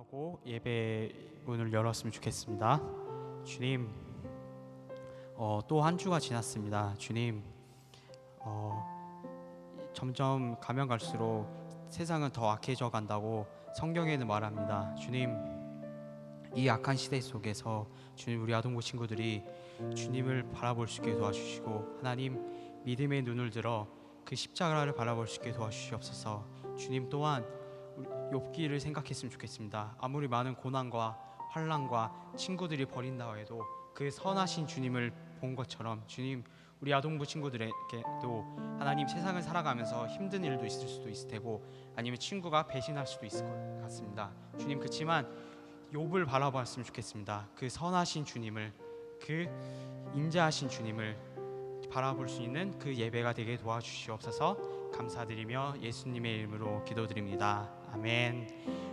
기도하고 예배 문을 열었으면 좋겠습니다. 주님, 또 한 주가 지났습니다. 주님, 점점 가면 갈수록 세상은 더 악해져 간다고 성경에는 말합니다. 주님, 이 악한 시대 속에서 주님, 우리 아동부 친구들이 주님을 바라볼 수 있게 도와주시고, 하나님 믿음의 눈을 들어 그 십자가를 바라볼 수 있게 도와주시옵소서. 주님 또한 욥기를 생각했으면 좋겠습니다. 아무리 많은 고난과 환난과 친구들이 버린다 해도 그 선하신 주님을 본 것처럼, 주님, 우리 아동부 친구들에게도 하나님 세상을 살아가면서 힘든 일도 있을 수도 있을 테고, 아니면 친구가 배신할 수도 있을 것 같습니다. 주님, 그렇지만 욥을 바라봤으면 좋겠습니다. 그 선하신 주님을, 그 인자하신 주님을 바라볼 수 있는 그 예배가 되게 도와주시옵소서. 감사드리며 예수님의 이름으로 기도드립니다. 아멘.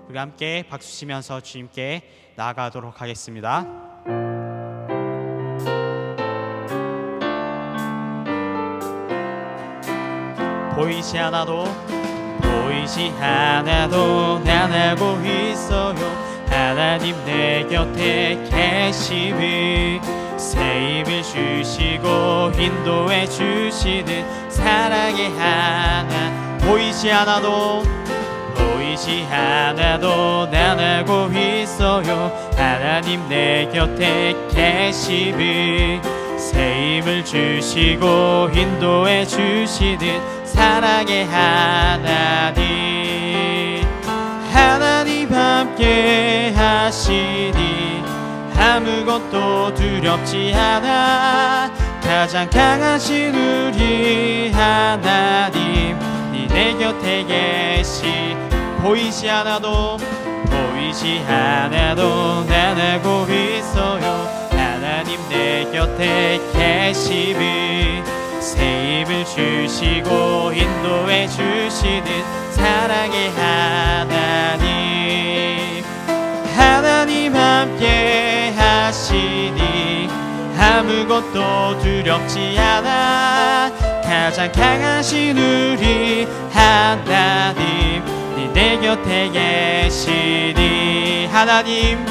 우리 함께 박수 치면서 주님께 나아가도록 하겠습니다. 보이지 않아도 난 알고 있어요. 하나님 내 곁에 계심을, 새 힘을 주시고 인도해 주시는 사랑의 하나. 보이지 않아도 난 알고 있어요. 하나님 내 곁에 계심을, 새 힘을 주시고 인도해 주시는 사랑의 하나님. 하나님 함께 하시니 아무것도 두렵지 않아. 가장 강하신 우리 하나님, 내 곁에 계시. 보이지 않아도 난 알고 있어요. 하나님 내 곁에 계심을, 새 힘을 주시고 인도해 주시는 사랑의 하나님. 하나님 함께 하시니 아무것도 두렵지 않아. 가장 강하신 우리 하나님, 내 곁에 계시니. 하나님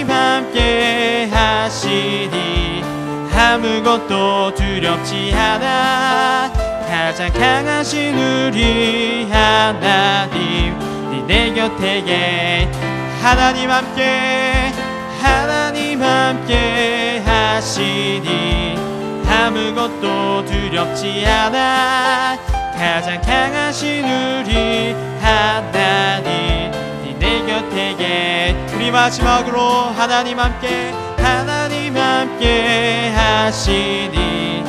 함께 하시니 아무것도 두렵지 않아. 가장 강하신 우리 하나님, 내 곁에 계시니. 하나님 함께 하시니 아무것도 두렵지 않아. 가장 강하신 우리 하나님, 내 곁에 계시니. 우리 마지막으로 하나님 함께 하시니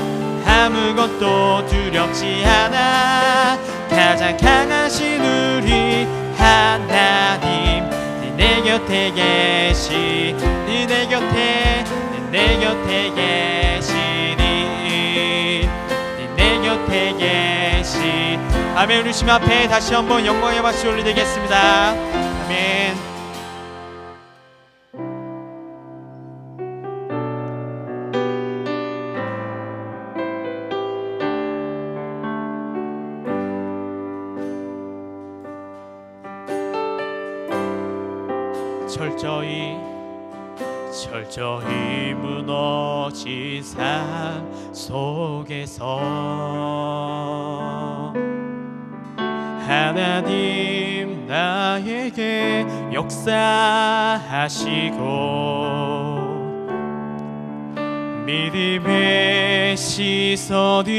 아무것도 두렵지 않아. 가장 강하신 우리 하나님, 내 곁에 계시니. 내 곁에 계시니. 내 곁에 계시. 아멘. 우리 주님 앞에 다시 한번 영광의 박수 올리겠습니다. 아멘. 철저히 무너진 삶 속에서 하나님 나에게 역사하시고 믿음의 시선을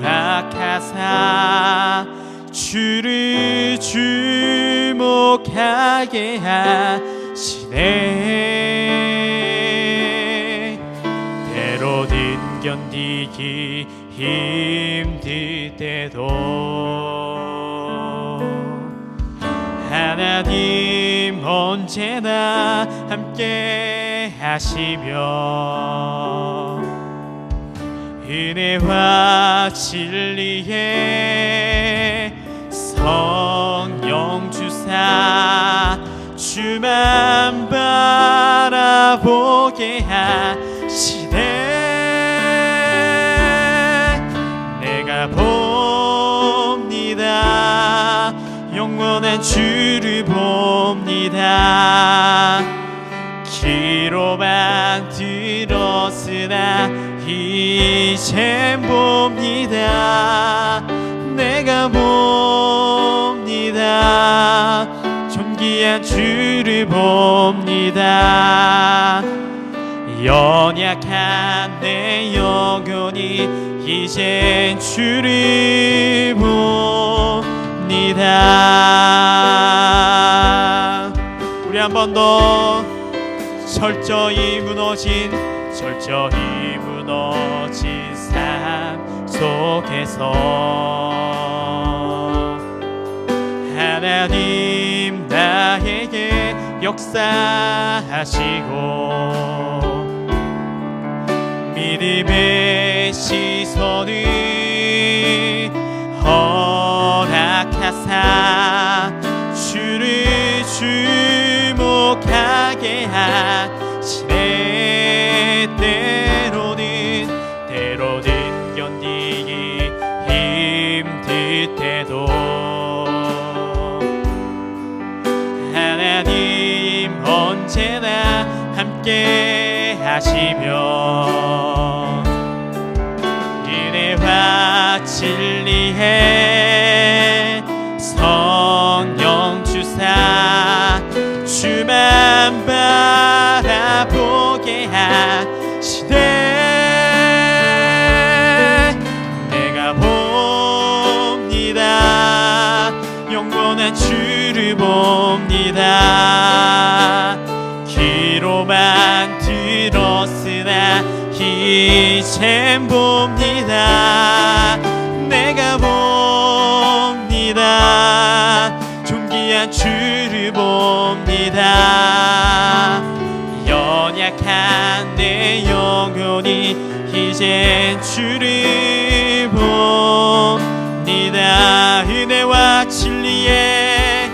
허락하사 주를 주목하게 하시네. 때로는 견디기 힘들 때도 하나님 언제나 함께 하시며 은혜와 진리에 성령 주사 주만 바라보게 하시네. 내가 봅니다 영원한 주를 봅니다. 귀로만 들었으나 이젠 봅니다. 내가 봅니다. 존귀한 주를 봅니다. 연약한 내 영혼이 이젠 주를 봅니다. 우리 한 번 더 철저히 무너진 삶 속에서 하나님 나에게 역사하시고 믿음의 시선을 허락하사 주를 주목하게 하시네. 때로는 견디기 힘들 때도 하나님 언제나 함께 하시며 은혜와 진리에 성령 주사 주만 바라보게 하시네. 내가 봅니다. 영원한 주를 봅니다. 귀로만 들었으나 이젠 봅니다. 내가 봅니다. 존귀한 주를 봅니다. 연약한 내 영혼이 이젠 주를 봅니다. 은혜와 진리에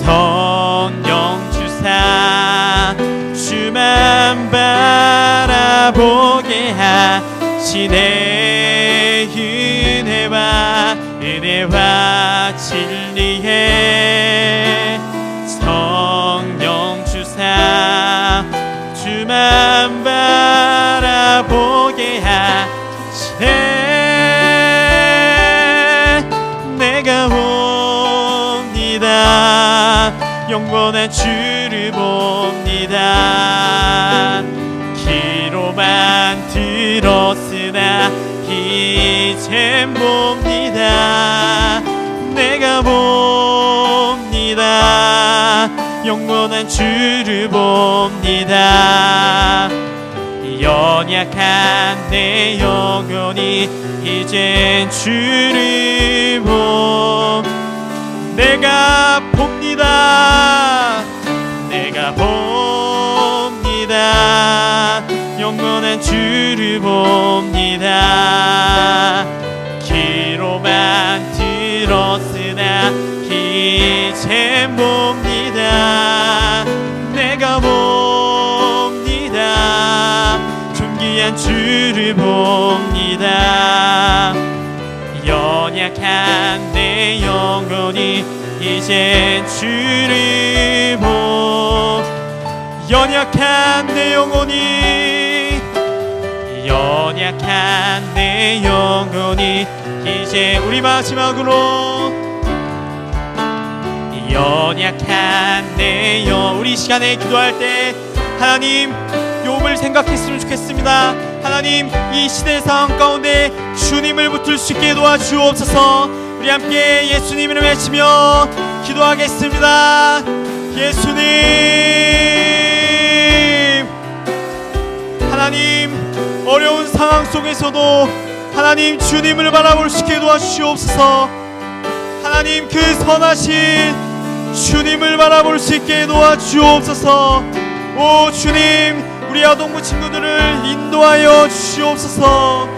성령 주사 주만 바라보게 하시네. 은혜와 진리에 성령 주사 주만 바라보게 하시네. 내가 봅니다. 영원한 주를 봅니다. 귀로만 들었으나 이젠 봅니다. 내가 봅니다. 영원한 주를 봅니다. 연약한 내 영혼이 이젠 주를 내가 봅니다. 영원한 주를 봅니다. 귀로만 들었으나 이젠 봅니다. 내가 봅니다. 존귀한 주를 봅니다. 연약한 내 영혼이 이젠 주를 연약한 내 영혼이 이제 우리 마지막으로 연약한 내 우리 시간에 기도할 때 하나님 욥을 생각했으면 좋겠습니다. 하나님 이 시대 상황 가운데 주님을 붙들 수 있게 도와주옵소서. 우리 함께 예수님을 외치며 기도하겠습니다. 예수님, 하나님 어려운 상황 속에서도 하나님 주님을 바라볼 수 있게 도와주시옵소서. 하나님 그 선하신 주님을 바라볼 수 있게 도와주옵소서. 오 주님, 우리 아동부 친구들을 인도하여 주시옵소서.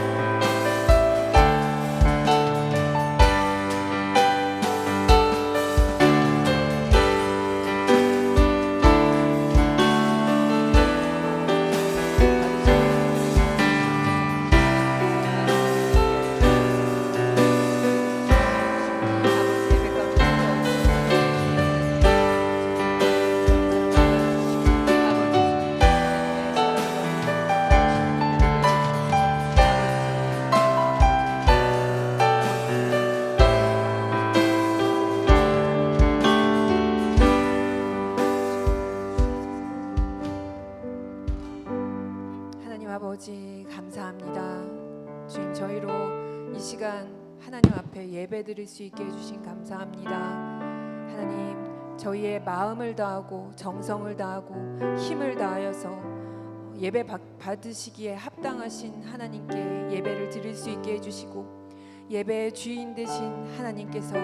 하나님 앞에 예배 드릴 수 있게 해주신 감사합니다. 하나님, 저희의 마음을 다하고 정성을 다하고 힘을 다하여서 예배 받으시기에 합당하신 하나님께 예배를 드릴 수 있게 해주시고, 예배의 주인 되신 하나님께서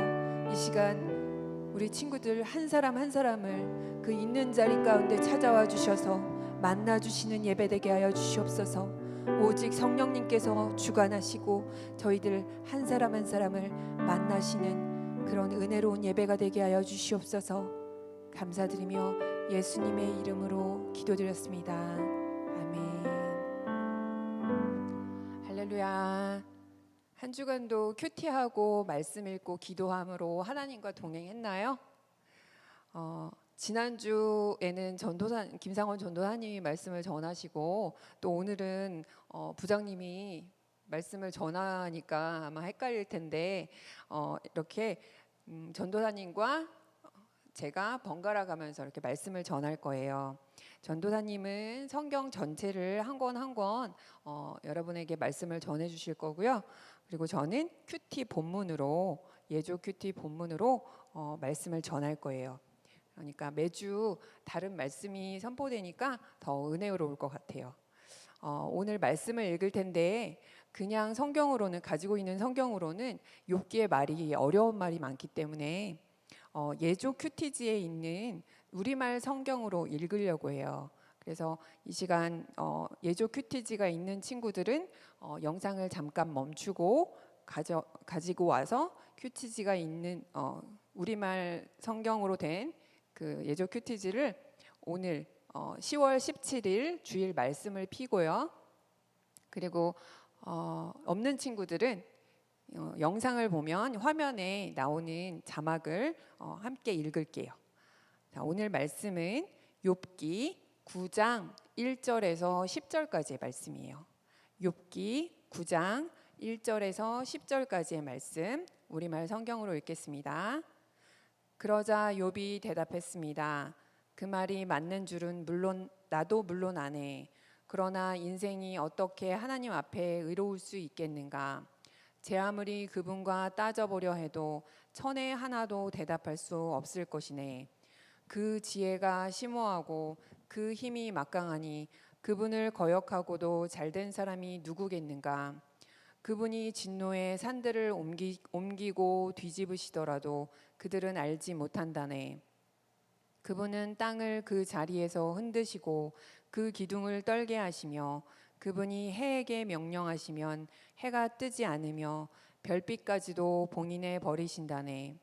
이 시간 우리 친구들 한 사람 한 사람을 그 있는 자리 가운데 찾아와 주셔서 만나 주시는 예배 되게 하여 주시옵소서. 오직 성령님께서 주관하시고 저희들 한 사람 한 사람을 만나시는 그런 은혜로운 예배가 되게 하여 주시옵소서. 감사드리며 예수님의 이름으로 기도드렸습니다. 아멘. 할렐루야. 한 주간도 큐티하고 말씀 읽고 기도함으로 하나님과 동행했나요? 지난주에는 김상원 전도사님이 말씀을 전하시고, 또 오늘은 부장님이 말씀을 전하니까 아마 헷갈릴 텐데 이렇게 전도사님과 제가 번갈아 가면서 이렇게 말씀을 전할 거예요. 전도사님은 성경 전체를 한 권 한 권 여러분에게 말씀을 전해 주실 거고요. 그리고 저는 큐티 본문으로, 예조 큐티 본문으로 말씀을 전할 거예요. 그러니까 매주 다른 말씀이 선포되니까 더 은혜로울 것 같아요. 오늘 말씀을 읽을 텐데 그냥 성경으로는, 가지고 있는 성경으로는 욥기의 말이 어려운 말이 많기 때문에 예조 큐티지에 있는 우리말 성경으로 읽으려고 해요. 그래서 이 시간 예조 큐티지가 있는 친구들은 영상을 잠깐 멈추고 가지고 와서 큐티지가 있는 우리말 성경으로 된 그 예조 큐티지를 오늘 10월 17일 주일 말씀을 피고요. 그리고 없는 친구들은 영상을 보면 화면에 나오는 자막을 함께 읽을게요. 자, 오늘 말씀은 욥기 9장 1절에서 10절까지의 말씀이에요. 욥기 9장 1절에서 10절까지의 말씀, 우리말 성경으로 읽겠습니다. 그러자 욥이 대답했습니다. 그 말이 맞는 줄은 나도 물론 아네. 그러나 인생이 어떻게 하나님 앞에 의로울 수 있겠는가? 제 아무리 그분과 따져보려 해도 천에 하나도 대답할 수 없을 것이네. 그 지혜가 심오하고 그 힘이 막강하니 그분을 거역하고도 잘된 사람이 누구겠는가? 그분이 진노의 산들을 옮기고 뒤집으시더라도 그들은 알지 못한다네. 그분은 땅을 그 자리에서 흔드시고 그 기둥을 떨게 하시며, 그분이 해에게 명령하시면 해가 뜨지 않으며 별빛까지도 봉인해 버리신다네.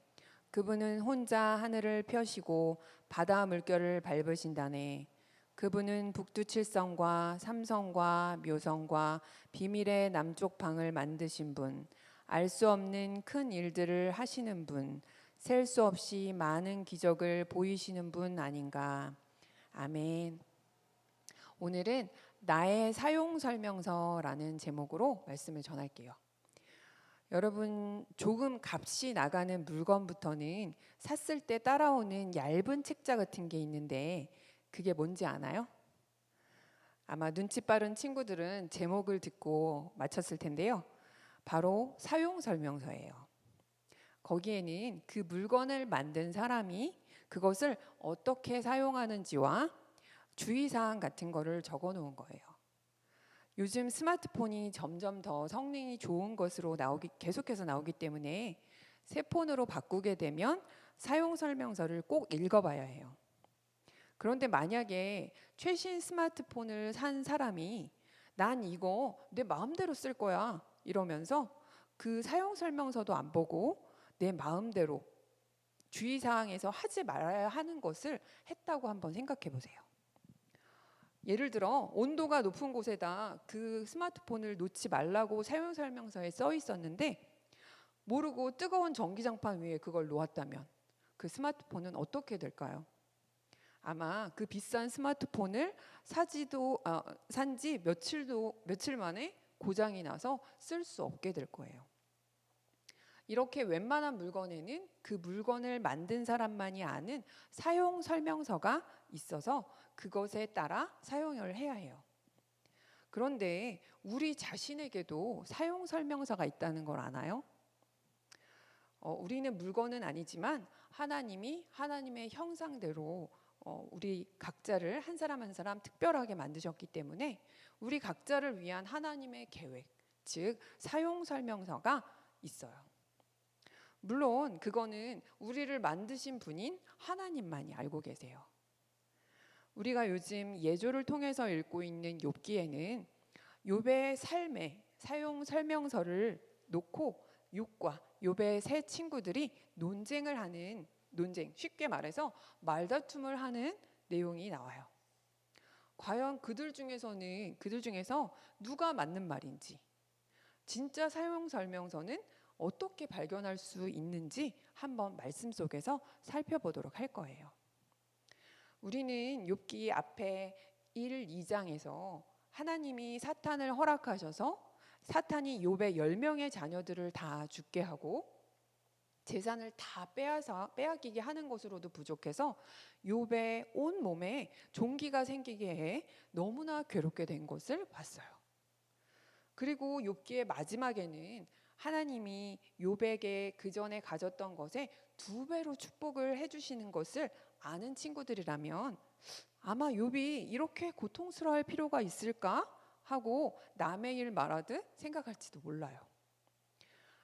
그분은 혼자 하늘을 펴시고 바다 물결을 밟으신다네. 그분은 북두칠성과 삼성과 묘성과 비밀의 남쪽 방을 만드신 분, 알 수 없는 큰 일들을 하시는 분, 셀 수 없이 많은 기적을 보이시는 분 아닌가. 아멘. 오늘은 나의 사용설명서라는 제목으로 말씀을 전할게요. 여러분, 조금 값이 나가는 물건부터는 샀을 때 따라오는 얇은 책자 같은 게 있는데 그게 뭔지 아나요? 아마 눈치 빠른 친구들은 제목을 듣고 맞췄을 텐데요. 바로 사용설명서예요. 거기에는 그 물건을 만든 사람이 그것을 어떻게 사용하는지와 주의사항 같은 거를 적어 놓은 거예요. 요즘 스마트폰이 점점 더 성능이 좋은 것으로 계속해서 나오기 때문에 새 폰으로 바꾸게 되면 사용설명서를 꼭 읽어봐야 해요. 그런데 만약에 최신 스마트폰을 산 사람이 난 이거 내 마음대로 쓸 거야 이러면서 그 사용설명서도 안 보고 내 마음대로 주의사항에서 하지 말아야 하는 것을 했다고 한번 생각해 보세요. 예를 들어 온도가 높은 곳에다 그 스마트폰을 놓지 말라고 사용설명서에 써 있었는데 모르고 뜨거운 전기장판 위에 그걸 놓았다면 그 스마트폰은 어떻게 될까요? 아마 그 비싼 스마트폰을 산지 며칠 만에 고장이 나서 쓸 수 없게 될 거예요. 이렇게 웬만한 물건에는 그 물건을 만든 사람만이 아는 사용 설명서가 있어서 그것에 따라 사용을 해야 해요. 그런데 우리 자신에게도 사용 설명서가 있다는 걸 아나요? 우리는 물건은 아니지만 하나님이 하나님의 형상대로 우리 각자를 한 사람 한 사람 특별하게 만드셨기 때문에 우리 각자를 위한 하나님의 계획, 즉 사용 설명서가 있어요. 물론 그거는 우리를 만드신 분인 하나님만이 알고 계세요. 우리가 요즘 예조를 통해서 읽고 있는 욥기에는 욥의 삶의 사용 설명서를 놓고 욥과 욥의 세 친구들이 논쟁을 하는, 쉽게 말해서 말다툼을 하는 내용이 나와요. 과연 그들 중에서 누가 맞는 말인지, 진짜 사용 설명서는 어떻게 발견할 수 있는지 한번 말씀 속에서 살펴보도록 할 거예요. 우리는 욥기 앞에 1, 2장에서 하나님이 사탄을 허락하셔서 사탄이 욥의 10명의 자녀들을 다 죽게 하고 재산을 다 빼앗기게 하는 것으로도 부족해서 욥의 온 몸에 종기가 생기게 해 너무나 괴롭게 된 것을 봤어요. 그리고 욥기의 마지막에는 하나님이 욥에게 그 전에 가졌던 것에 2배로 축복을 해주시는 것을 아는 친구들이라면 아마 욥이 이렇게 고통스러워할 필요가 있을까 하고 남의 일 말하듯 생각할지도 몰라요.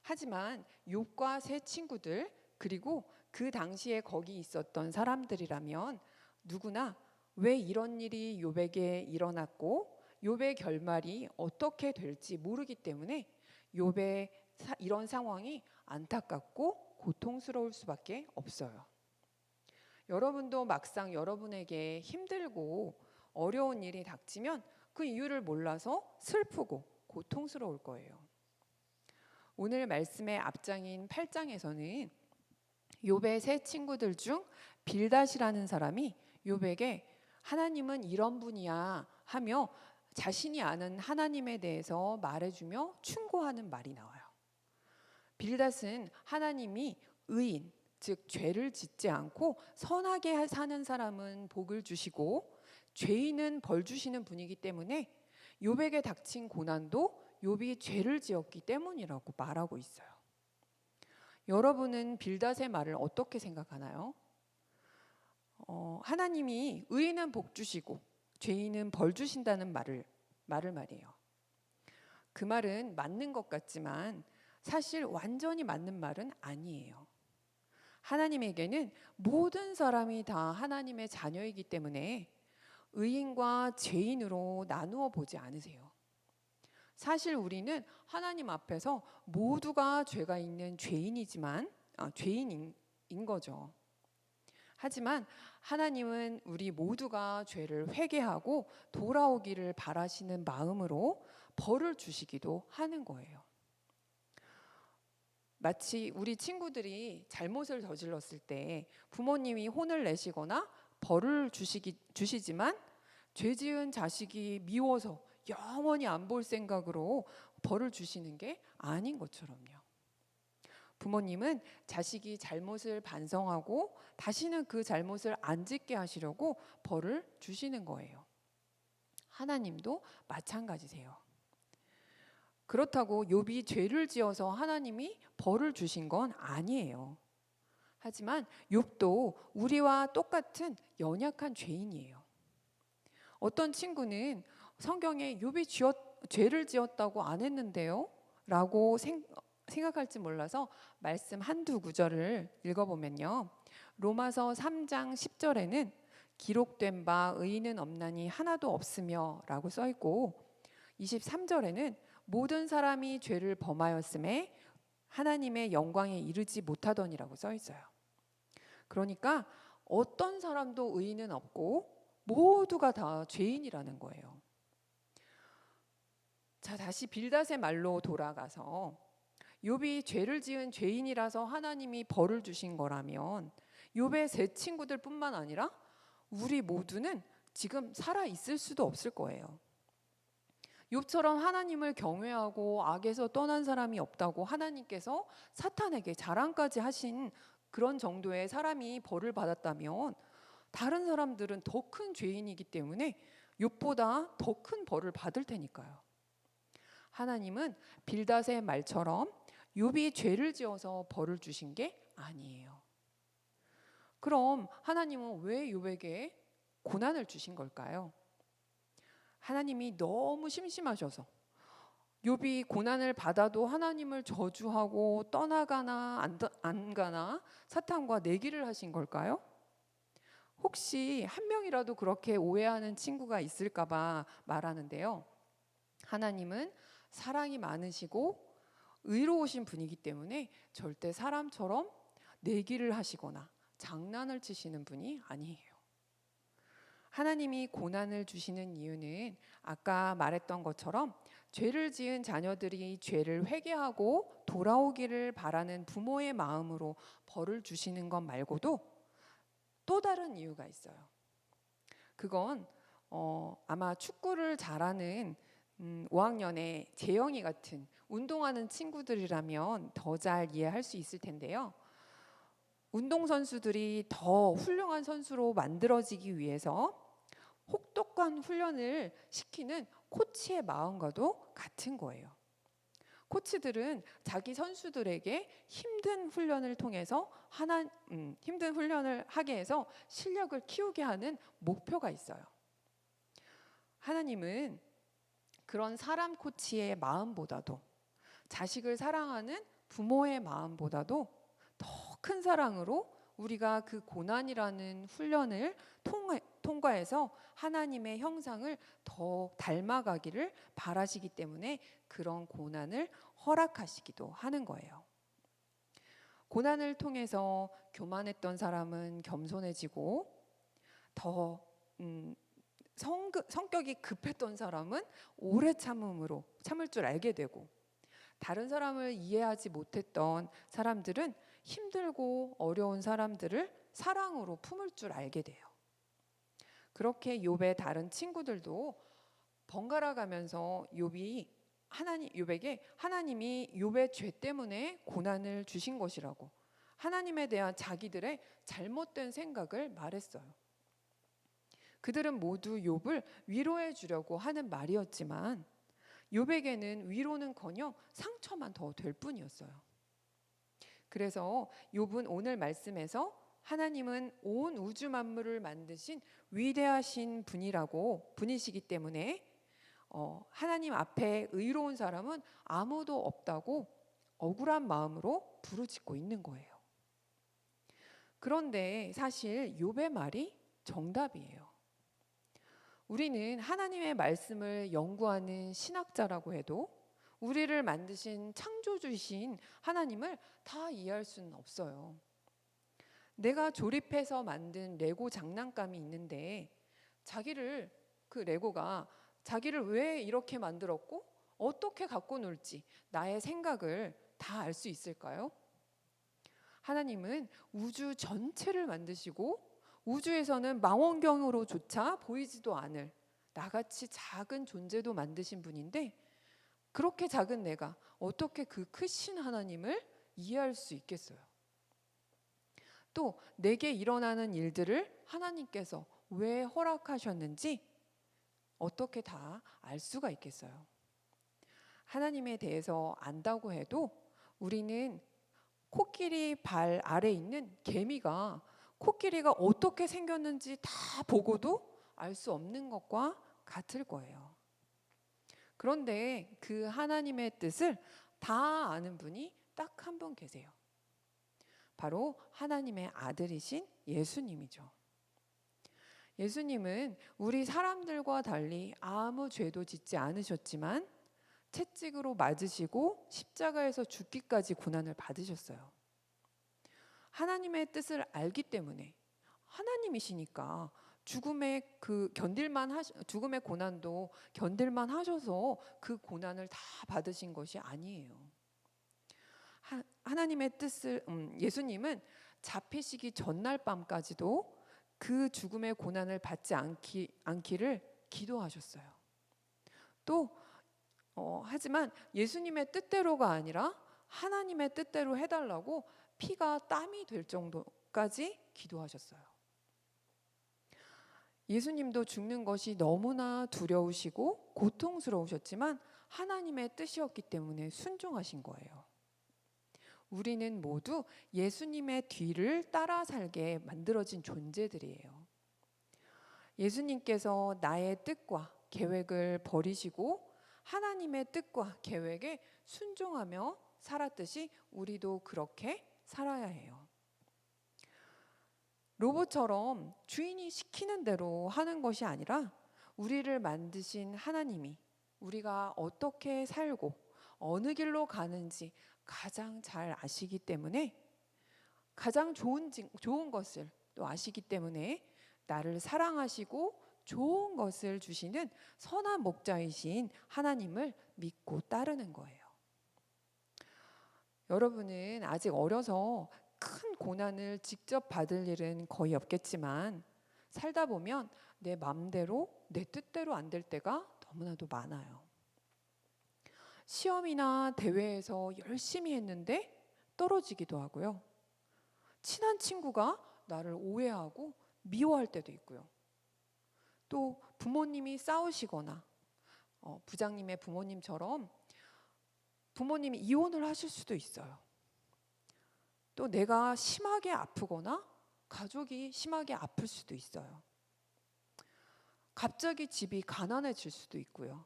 하지만 욥과 세 친구들 그리고 그 당시에 거기 있었던 사람들이라면 누구나 왜 이런 일이 욥에게 일어났고 욥의 결말이 어떻게 될지 모르기 때문에 욥의 이런 상황이 안타깝고 고통스러울 수밖에 없어요. 여러분도 막상 여러분에게 힘들고 어려운 일이 닥치면 그 이유를 몰라서 슬프고 고통스러울 거예요. 오늘 말씀의 앞장인 8장에서는 욥의 세 친구들 중 빌닷이라는 사람이 욥에게 하나님은 이런 분이야 하며 자신이 아는 하나님에 대해서 말해주며 충고하는 말이 나와요. 빌닷은 하나님이 의인, 즉 죄를 짓지 않고 선하게 사는 사람은 복을 주시고 죄인은 벌 주시는 분이기 때문에 욥에게 닥친 고난도 욥이 죄를 지었기 때문이라고 말하고 있어요. 여러분은 빌닷의 말을 어떻게 생각하나요? 하나님이 의인은 복 주시고 죄인은 벌 주신다는 말을 말이에요. 그 말은 맞는 것 같지만 사실 완전히 맞는 말은 아니에요. 하나님에게는 모든 사람이 다 하나님의 자녀이기 때문에 의인과 죄인으로 나누어 보지 않으세요. 사실 우리는 하나님 앞에서 모두가 죄가 있는 죄인인 거죠. 하지만 하나님은 우리 모두가 죄를 회개하고 돌아오기를 바라시는 마음으로 벌을 주시기도 하는 거예요. 마치 우리 친구들이 잘못을 저질렀을 때 부모님이 혼을 내시거나 벌을 주시지만 죄 지은 자식이 미워서 영원히 안 볼 생각으로 벌을 주시는 게 아닌 것처럼요. 부모님은 자식이 잘못을 반성하고 다시는 그 잘못을 안 짓게 하시려고 벌을 주시는 거예요. 하나님도 마찬가지세요. 그렇다고 욥이 죄를 지어서 하나님이 벌을 주신 건 아니에요. 하지만 욥도 우리와 똑같은 연약한 죄인이에요. 어떤 친구는 성경에 욥이 죄를 지었다고 안 했는데요? 라고 생각할지 몰라서 말씀 한두 구절을 읽어보면요. 로마서 3장 10절에는 기록된 바 의인은 없나니 하나도 없으며 라고 써있고 23절에는 모든 사람이 죄를 범하였음에 하나님의 영광에 이르지 못하더니라고 써있어요. 그러니까 어떤 사람도 의인은 없고 모두가 다 죄인이라는 거예요. 자, 다시 빌닷의 말로 돌아가서 욥이 죄를 지은 죄인이라서 하나님이 벌을 주신 거라면 욥의 세 친구들뿐만 아니라 우리 모두는 지금 살아 있을 수도 없을 거예요. 욥처럼 하나님을 경외하고 악에서 떠난 사람이 없다고 하나님께서 사탄에게 자랑까지 하신 그런 정도의 사람이 벌을 받았다면 다른 사람들은 더 큰 죄인이기 때문에 욥보다 더 큰 벌을 받을 테니까요. 하나님은 빌닷의 말처럼 욥이 죄를 지어서 벌을 주신 게 아니에요. 그럼 하나님은 왜 욥에게 고난을 주신 걸까요? 하나님이 너무 심심하셔서 욥이 고난을 받아도 하나님을 저주하고 떠나가나 안 가나 사탄과 내기를 하신 걸까요? 혹시 한 명이라도 그렇게 오해하는 친구가 있을까 봐 말하는데요. 하나님은 사랑이 많으시고 의로우신 분이기 때문에 절대 사람처럼 내기를 하시거나 장난을 치시는 분이 아니에요. 하나님이 고난을 주시는 이유는 아까 말했던 것처럼 죄를 지은 자녀들이 죄를 회개하고 돌아오기를 바라는 부모의 마음으로 벌을 주시는 것 말고도 또 다른 이유가 있어요. 그건 아마 축구를 잘하는 5학년의 재영이 같은 운동하는 친구들이라면 더 잘 이해할 수 있을 텐데요. 운동선수들이 더 훌륭한 선수로 만들어지기 위해서 혹독한 훈련을 시키는 코치의 마음과도 같은 거예요. 코치들은 자기 선수들에게 힘든 훈련을 통해서 힘든 훈련을 하게 해서 실력을 키우게 하는 목표가 있어요. 하나님은 그런 사람 코치의 마음보다도 자식을 사랑하는 부모의 마음보다도 더 큰 사랑으로 우리가 그 고난이라는 훈련을 통과해서 하나님의 형상을 더 닮아가기를 바라시기 때문에 그런 고난을 허락하시기도 하는 거예요. 고난을 통해서 교만했던 사람은 겸손해지고 더 성격이 급했던 사람은 오래 참을 줄 알게 되고 다른 사람을 이해하지 못했던 사람들은 힘들고 어려운 사람들을 사랑으로 품을 줄 알게 돼요. 그렇게 욥의 다른 친구들도 번갈아 가면서 욥에게 하나님이 욥의 죄 때문에 고난을 주신 것이라고 하나님에 대한 자기들의 잘못된 생각을 말했어요. 그들은 모두 욥을 위로해 주려고 하는 말이었지만 욥에게는 위로는커녕 상처만 더 될 뿐이었어요. 그래서 욥은 오늘 말씀에서 하나님은 온 우주 만물을 만드신 위대하신 분이시기 때문에 하나님 앞에 의로운 사람은 아무도 없다고 억울한 마음으로 부르짖고 있는 거예요. 그런데 사실 욥의 말이 정답이에요. 우리는 하나님의 말씀을 연구하는 신학자라고 해도 우리를 만드신 창조주이신 하나님을 다 이해할 수는 없어요. 내가 조립해서 만든 레고 장난감이 있는데 그 레고가 자기를 왜 이렇게 만들었고 어떻게 갖고 놀지 나의 생각을 다 알 수 있을까요? 하나님은 우주 전체를 만드시고 우주에서는 망원경으로조차 보이지도 않을 나같이 작은 존재도 만드신 분인데 그렇게 작은 내가 어떻게 그 크신 하나님을 이해할 수 있겠어요? 또 내게 일어나는 일들을 하나님께서 왜 허락하셨는지 어떻게 다 알 수가 있겠어요? 하나님에 대해서 안다고 해도 우리는 코끼리 발 아래 있는 개미가 코끼리가 어떻게 생겼는지 다 보고도 알 수 없는 것과 같을 거예요. 그런데 그 하나님의 뜻을 다 아는 분이 딱 한 분 계세요. 바로 하나님의 아들이신 예수님이죠. 예수님은 우리 사람들과 달리 아무 죄도 짓지 않으셨지만 채찍으로 맞으시고 십자가에서 죽기까지 고난을 받으셨어요. 하나님의 뜻을 알기 때문에 하나님이시니까 죽음의 고난도 견딜만 하셔서 그 고난을 다 받으신 것이 아니에요. 하나님의 뜻을 예수님은 잡히시기 전날 밤까지도 그 죽음의 고난을 받지 않기를 기도하셨어요. 또 하지만 예수님의 뜻대로가 아니라 하나님의 뜻대로 해달라고 피가 땀이 될 정도까지 기도하셨어요. 예수님도 죽는 것이 너무나 두려우시고 고통스러우셨지만 하나님의 뜻이었기 때문에 순종하신 거예요. 우리는 모두 예수님의 뒤를 따라 살게 만들어진 존재들이에요. 예수님께서 나의 뜻과 계획을 버리시고 하나님의 뜻과 계획에 순종하며 살았듯이 우리도 그렇게 살아야 해요. 로봇처럼 주인이 시키는 대로 하는 것이 아니라 우리를 만드신 하나님이 우리가 어떻게 살고 어느 길로 가는지 가장 잘 아시기 때문에 가장 좋은 것을 또 아시기 때문에 나를 사랑하시고 좋은 것을 주시는 선한 목자이신 하나님을 믿고 따르는 거예요. 여러분은 아직 어려서 큰 고난을 직접 받을 일은 거의 없겠지만 살다 보면 내 마음대로 내 뜻대로 안 될 때가 너무나도 많아요. 시험이나 대회에서 열심히 했는데 떨어지기도 하고요. 친한 친구가 나를 오해하고 미워할 때도 있고요. 또 부모님이 싸우시거나 부장님의 부모님처럼 부모님이 이혼을 하실 수도 있어요. 또 내가 심하게 아프거나 가족이 심하게 아플 수도 있어요. 갑자기 집이 가난해질 수도 있고요.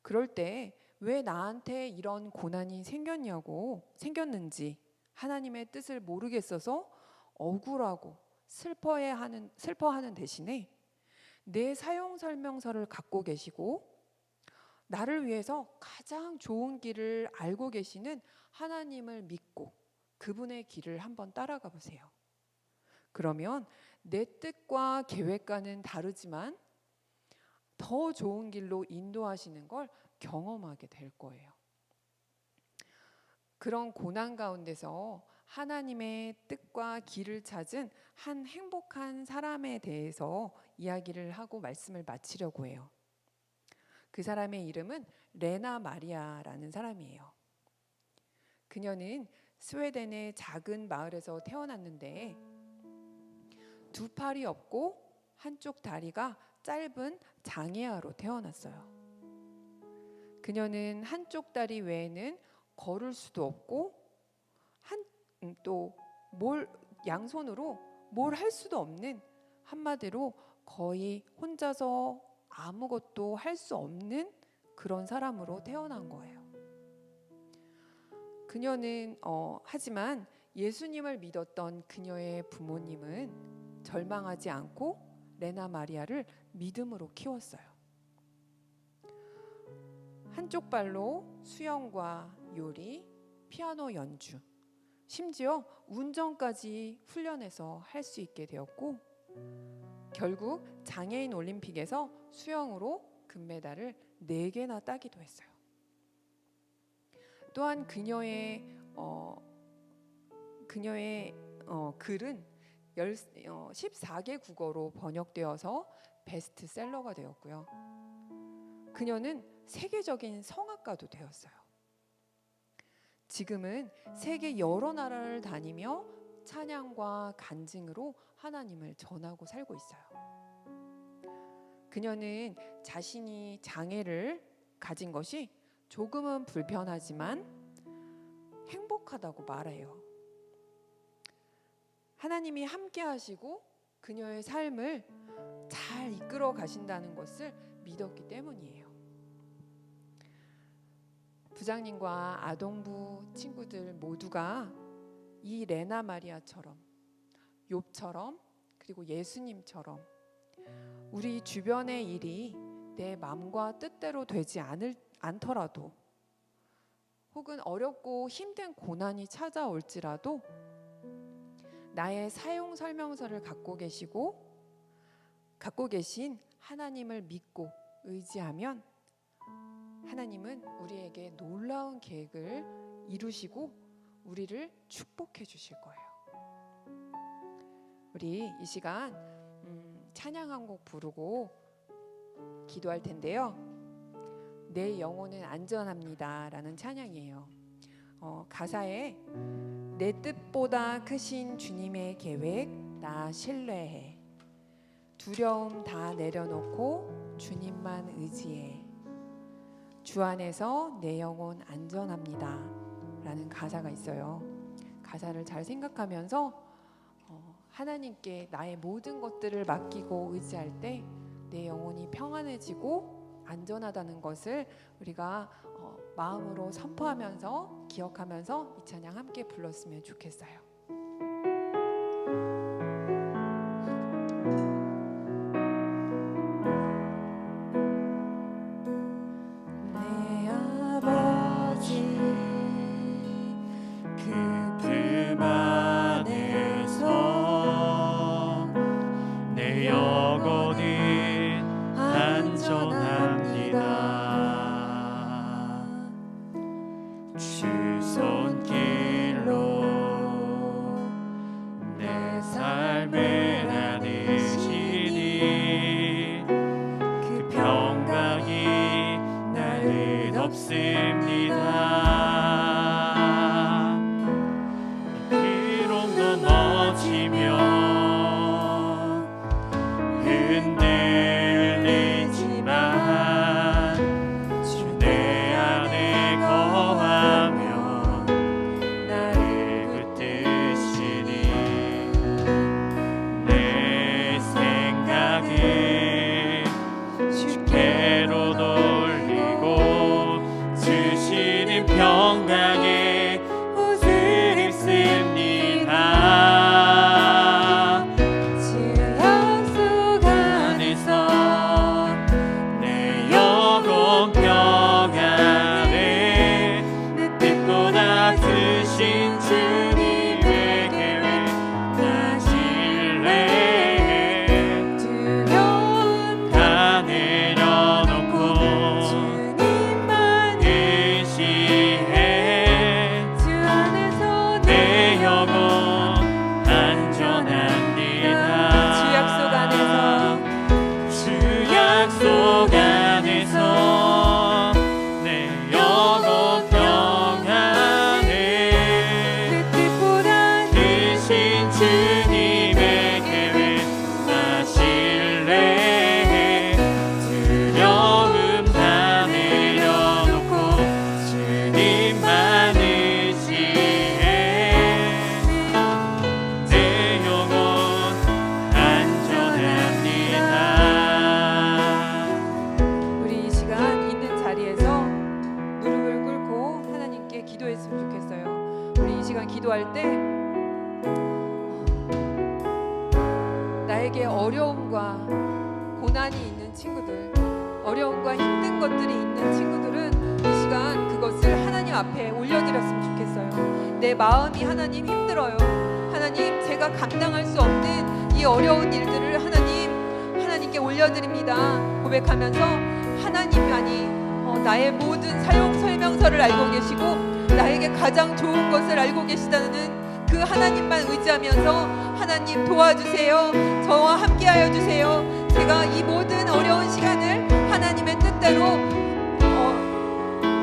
그럴 때 왜 나한테 이런 고난이 생겼는지 하나님의 뜻을 모르겠어서 억울하고 슬퍼하는 대신에 내 사용 설명서를 갖고 계시고 나를 위해서 가장 좋은 길을 알고 계시는 하나님을 믿고 그분의 길을 한번 따라가 보세요. 그러면 내 뜻과 계획과는 다르지만 더 좋은 길로 인도하시는 걸 경험하게 될 거예요. 그런 고난 가운데서 하나님의 뜻과 길을 찾은 한 행복한 사람에 대해서 이야기를 하고 말씀을 마치려고 해요. 그 사람의 이름은 레나 마리아라는 사람이에요. 그녀는 스웨덴의 작은 마을에서 태어났는데 두 팔이 없고 한쪽 다리가 짧은 장애아로 태어났어요. 그녀는 한쪽 다리 외에는 걸을 수도 없고 또 양손으로 뭘 할 수도 없는, 한마디로 거의 혼자서 아무것도 할 수 없는 그런 사람으로 태어난 거예요. 그녀는 하지만 예수님을 믿었던 그녀의 부모님은 절망하지 않고 레나 마리아를 믿음으로 키웠어요. 한쪽 발로 수영과 요리, 피아노 연주, 심지어 운전까지 훈련해서 할 수 있게 되었고 결국 장애인 올림픽에서 수영으로 금메달을 4개나 따기도 했어요. 또한 그녀의 글은 14개 국어로 번역되어서 베스트셀러가 되었고요. 그녀는 세계적인 성악가도 되었어요. 지금은 세계 여러 나라를 다니며 찬양과 간증으로 하나님을 전하고 살고 있어요. 그녀는 자신이 장애를 가진 것이 조금은 불편하지만 행복하다고 말해요. 하나님이 함께 하시고 그녀의 삶을 잘 이끌어 가신다는 것을 믿었기 때문이에요. 부장님과 아동부 친구들 모두가 이 레나 마리아처럼, 욥처럼, 그리고 예수님처럼 우리 주변의 일이 내 마음과 뜻대로 되지 않더라도 혹은 어렵고 힘든 고난이 찾아올지라도 나의 사용 설명서를 갖고 계신 하나님을 믿고 의지하면 하나님은 우리에게 놀라운 계획을 이루시고 우리를 축복해 주실 거예요. 우리 이 시간 찬양 한 곡 부르고 기도할 텐데요. 내 영혼은 안전합니다 라는 찬양이에요. 가사에 내 뜻보다 크신 주님의 계획 나 신뢰해, 두려움 다 내려놓고 주님만 의지해, 주 안에서 내 영혼 안전합니다. 라는 가사가 있어요. 가사를 잘 생각하면서 하나님께 나의 모든 것들을 맡기고 의지할 때 내 영혼이 평안해지고 안전하다는 것을 우리가 마음으로 선포하면서 기억하면서 이 찬양 함께 불렀으면 좋겠어요. 내 아버지 그 안에서 내 영혼이 안전합니다. 주 손길로 내 삶을 나누시니 그 평강이 나를 덮습니다. 비록 넘어지며 흔들리지만 주 내 안에 거하며 나를 붙드시니 내 생각을 주께로 돌리고 주시는 평강에 옷을 입습니다. 주 약속 안에서 내 영혼 평안에 내 뜻보다 크신 주님의 계획 나 신뢰해 두려움 다 내려놓고 주님만 의지해 주 안에서 내 영혼 안전합니다. 주 약속 안에서 주 약속 안에서 내 영혼 평안해 내 뜻보다 크신 주님의 계획 나 신뢰해 두려움 다 내려놓고 주님만 의지해 내 영혼 안전합니다. 우리 이 시간 있는 자리에서 무릎을 꿇고 하나님께 기도했으면 좋겠어요. 우리 이 시간 기도할 때 나에게 어려움과 고난이 있는 친구들, 어려움과 힘든 것들이 있는 친구들은 이 시간 그것을 하나님 앞에 올려드렸으면 좋겠어요. 내 마음이 하나님 힘들어요. 하나님, 제가 감당할 수 없는 이 어려운 일들을 하나님께 올려드립니다. 고백하면서 하나님만이 나의 모든 사용 설명서를 알고 계시고 나에게 가장 좋은 것을 알고 계시다는 그 하나님만 의지하면서 하나님 도와주세요. 저와 함께하여 주세요. 제가 이 모든 어려운 시간을 하나님의 뜻대로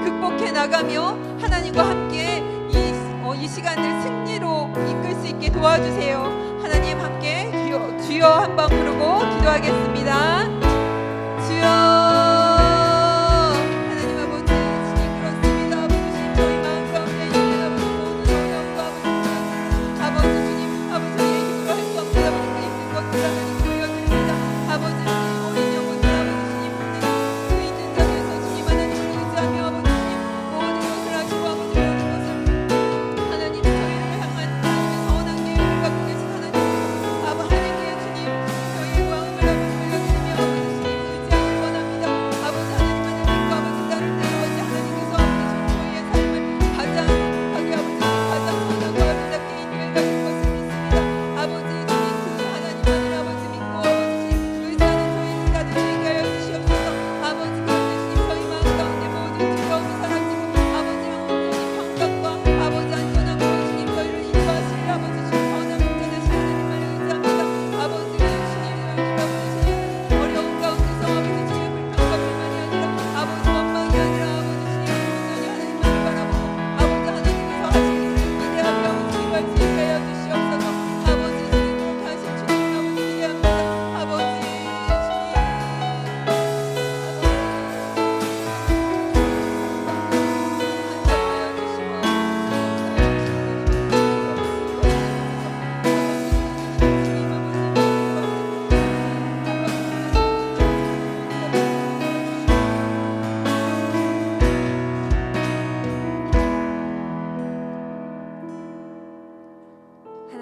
극복해 나가며 하나님과 함께 이 시간을 승리로 이끌 수 있게 도와주세요. 하나님 함께 주여 한번 부르고 기도하겠습니다. 주여 하나님 아버지 주님 그렇습니다. 아버지 저희 마음 가운데 있는 모든 어려움과 아버지 주님 아버지 저희의 힘으로 할 수 없는 아버지 그 힘든 것들 하나님 보여줍니다. 아버지 주님 어린 영혼들 아버지 주님 그 있는 자리에서 주님 하나님 의지하며 아버지 주님 모든 것을 하시고 아버지 모든 것을 하나님 저희를 향한 하나님의 선한 계획을 갖고 계신 하나님 아버 하나님께 주님 저희의 마음을 아버지 돌려드리며 아버지 주님 의지하길 원합니다.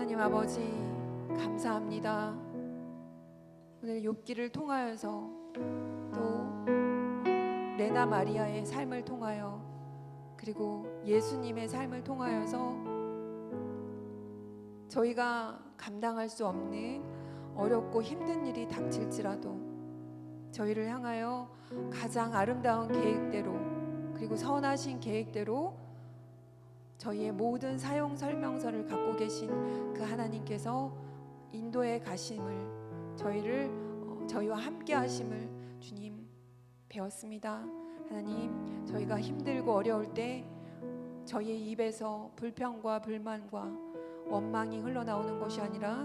하나님 아버지 감사합니다. 오늘 욥기를 통하여서 또 레나 마리아의 삶을 통하여 그리고 예수님의 삶을 통하여서 저희가 감당할 수 없는 어렵고 힘든 일이 닥칠지라도 저희를 향하여 가장 아름다운 계획대로 그리고 선하신 계획대로 저희의 모든 사용 설명서를 갖고 계신 그 하나님께서 인도에 가심을 저희와 함께 하심을 주님 배웠습니다. 하나님, 저희가 힘들고 어려울 때 저희의 입에서 불평과 불만과 원망이 흘러나오는 것이 아니라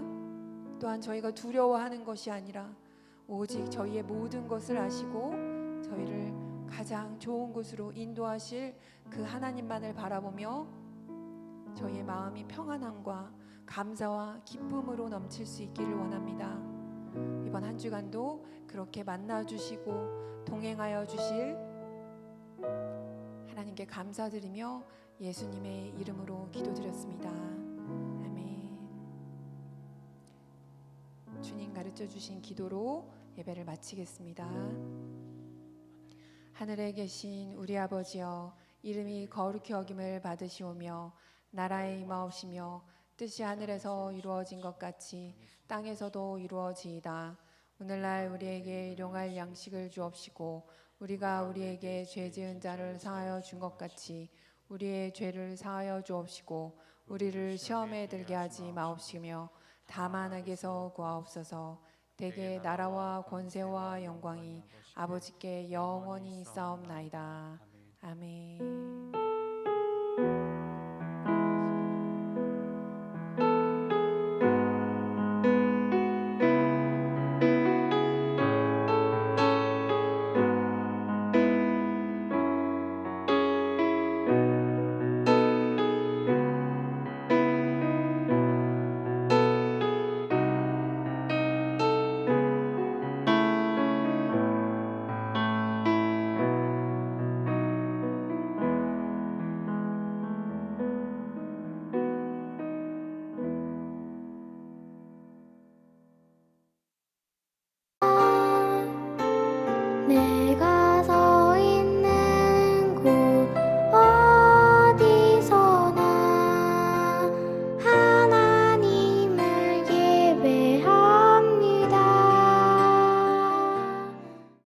또한 저희가 두려워하는 것이 아니라 오직 저희의 모든 것을 아시고 저희를 가장 좋은 곳으로 인도하실 그 하나님만을 바라보며 저희의 마음이 평안함과 감사와 기쁨으로 넘칠 수 있기를 원합니다. 이번 한 주간도 그렇게 만나주시고 동행하여 주실 하나님께 감사드리며 예수님의 이름으로 기도드렸습니다. 아멘. 주님 가르쳐 주신 기도로 예배를 마치겠습니다. 하늘에 계신 우리 아버지여, 이름이 거룩히 여김을 받으시오며 나라에 임하옵시며 뜻이 하늘에서 이루어진 것 같이 땅에서도 이루어지이다. 오늘날 우리에게 일용할 양식을 주옵시고 우리가 우리에게 죄 지은 자를 사하여 준 것 같이 우리의 죄를 사하여 주옵시고 우리를 시험에 들게 하지 마옵시며 다만 악에서 구하옵소서. 대개 나라와 권세와 영광이 아버지께 영원히 있사옵나이다. 아멘.